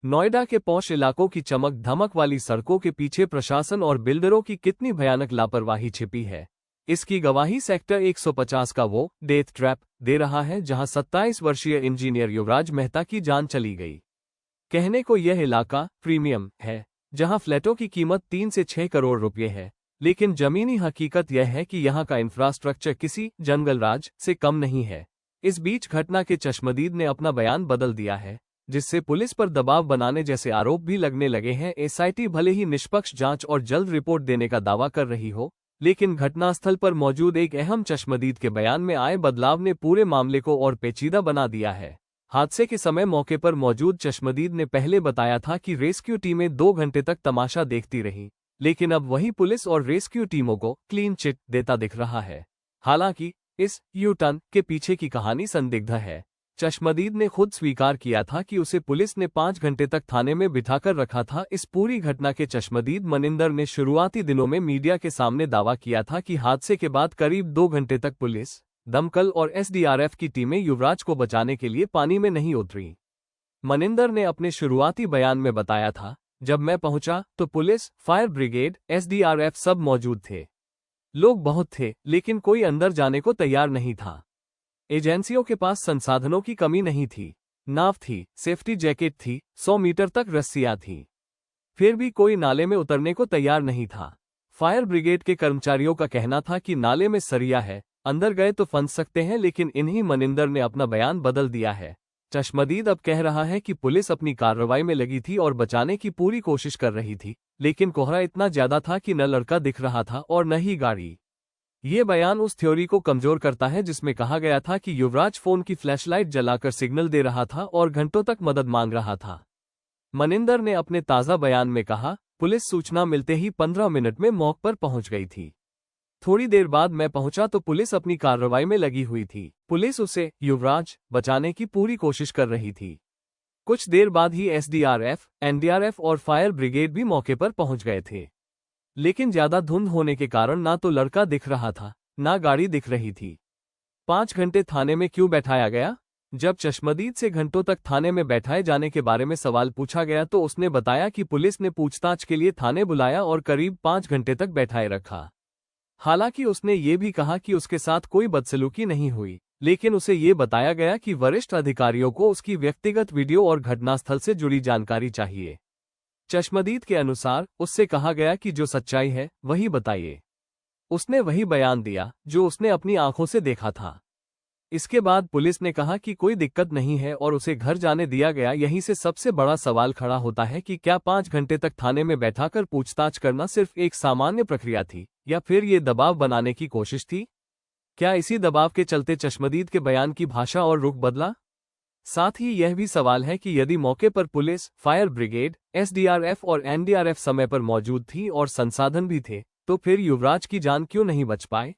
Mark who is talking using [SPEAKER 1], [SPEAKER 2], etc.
[SPEAKER 1] नोएडा के पॉश इलाकों की चमक धमक वाली सड़कों के पीछे प्रशासन और बिल्डरों की कितनी भयानक लापरवाही छिपी है, इसकी गवाही सेक्टर 150 का वो डेथ ट्रैप दे रहा है जहां 27 वर्षीय इंजीनियर युवराज मेहता की जान चली गई। कहने को यह इलाका प्रीमियम है, जहां फ्लैटों की कीमत 3 से 6 करोड़ रुपए है, लेकिन जमीनी हकीकत यह है कि यहां का इंफ्रास्ट्रक्चर किसी जंगल राज से कम नहीं है। इस बीच घटना के चश्मदीद ने अपना बयान बदल दिया है, जिससे पुलिस पर दबाव बनाने जैसे आरोप भी लगने लगे हैं। एसआईटी भले ही निष्पक्ष जांच और जल्द रिपोर्ट देने का दावा कर रही हो, लेकिन घटनास्थल पर मौजूद एक अहम चश्मदीद के बयान में आए बदलाव ने पूरे मामले को और पेचीदा बना दिया है। हादसे के समय मौके पर मौजूद चश्मदीद ने पहले बताया था कि रेस्क्यू टीमें 2 घंटे तक तमाशा देखती रहीं, लेकिन अब वही पुलिस और रेस्क्यू टीमों को क्लीन चिट देता दिख रहा है। हालांकि इस यू टर्न के पीछे की कहानी संदिग्ध है। चश्मदीद ने खुद स्वीकार किया था कि उसे पुलिस ने 5 घंटे तक थाने में बिठाकर रखा था। इस पूरी घटना के चश्मदीद मनिंदर ने शुरुआती दिनों में मीडिया के सामने दावा किया था कि हादसे के बाद करीब 2 घंटे तक पुलिस, दमकल और एसडीआरएफ की टीमें युवराज को बचाने के लिए पानी में नहीं उतरी। मनिंदर ने अपने शुरुआती बयान में बताया था, जब मैं पहुंचा तो पुलिस, फायर ब्रिगेड, एसडीआरएफ सब मौजूद थे। लोग बहुत थे, लेकिन कोई अंदर जाने को तैयार नहीं था। एजेंसियों के पास संसाधनों की कमी नहीं थी, नाव थी, सेफ्टी जैकेट थी, 100 मीटर तक रस्सियां थीं। फिर भी कोई नाले में उतरने को तैयार नहीं था। फायर ब्रिगेड के कर्मचारियों का कहना था कि नाले में सरिया है, अंदर गए तो फंस सकते हैं, लेकिन इन्हीं मनिंदर ने अपना बयान बदल दिया है। चश्मदीद अब कह रहा है कि पुलिस अपनी कार्रवाई में लगी थी और बचाने की पूरी कोशिश कर रही थी, लेकिन कोहरा इतना ज्यादा था कि न लड़का दिख रहा था और न ही गाड़ी। ये बयान उस थ्योरी को कमजोर करता है जिसमें कहा गया था कि युवराज फोन की फ्लैशलाइट जलाकर सिग्नल दे रहा था और घंटों तक मदद मांग रहा था। मनिंदर ने अपने ताज़ा बयान में कहा, पुलिस सूचना मिलते ही 15 मिनट में मौके पर पहुंच गई थी। थोड़ी देर बाद मैं पहुंचा तो पुलिस अपनी कार्रवाई में लगी हुई थी। पुलिस उसे, युवराज, बचाने की पूरी कोशिश कर रही थी। कुछ देर बाद ही एसडीआरएफ, एनडीआरएफ और फायर ब्रिगेड भी मौके पर पहुंच गए थे, लेकिन ज्यादा धुंध होने के कारण ना तो लड़का दिख रहा था, ना गाड़ी दिख रही थी। 5 घंटे थाने में क्यों बैठाया गया? जब चश्मदीद से घंटों तक थाने में बैठाए जाने के बारे में सवाल पूछा गया तो उसने बताया कि पुलिस ने पूछताछ के लिए थाने बुलाया और करीब 5 घंटे तक बैठाए रखा। हालांकि उसने ये भी कहा कि उसके साथ कोई बदसलूकी नहीं हुई, लेकिन उसे ये बताया गया कि वरिष्ठ अधिकारियों को उसकी व्यक्तिगत वीडियो और घटनास्थल से जुड़ी जानकारी चाहिए। चश्मदीद के अनुसार उससे कहा गया कि जो सच्चाई है वही बताइए। उसने वही बयान दिया जो उसने अपनी आंखों से देखा था। इसके बाद पुलिस ने कहा कि कोई दिक्कत नहीं है और उसे घर जाने दिया गया। यहीं से सबसे बड़ा सवाल खड़ा होता है कि क्या 5 घंटे तक थाने में बैठाकर पूछताछ करना सिर्फ एक सामान्य प्रक्रिया थी, या फिर ये दबाव बनाने की कोशिश थी? क्या इसी दबाव के चलते चश्मदीद के बयान की भाषा और रुख बदला? साथ ही यह भी सवाल है कि यदि मौके पर पुलिस, फायर ब्रिगेड, एसडीआरएफ और एनडीआरएफ समय पर मौजूद थी और संसाधन भी थे, तो फिर युवराज की जान क्यों नहीं बच पाए?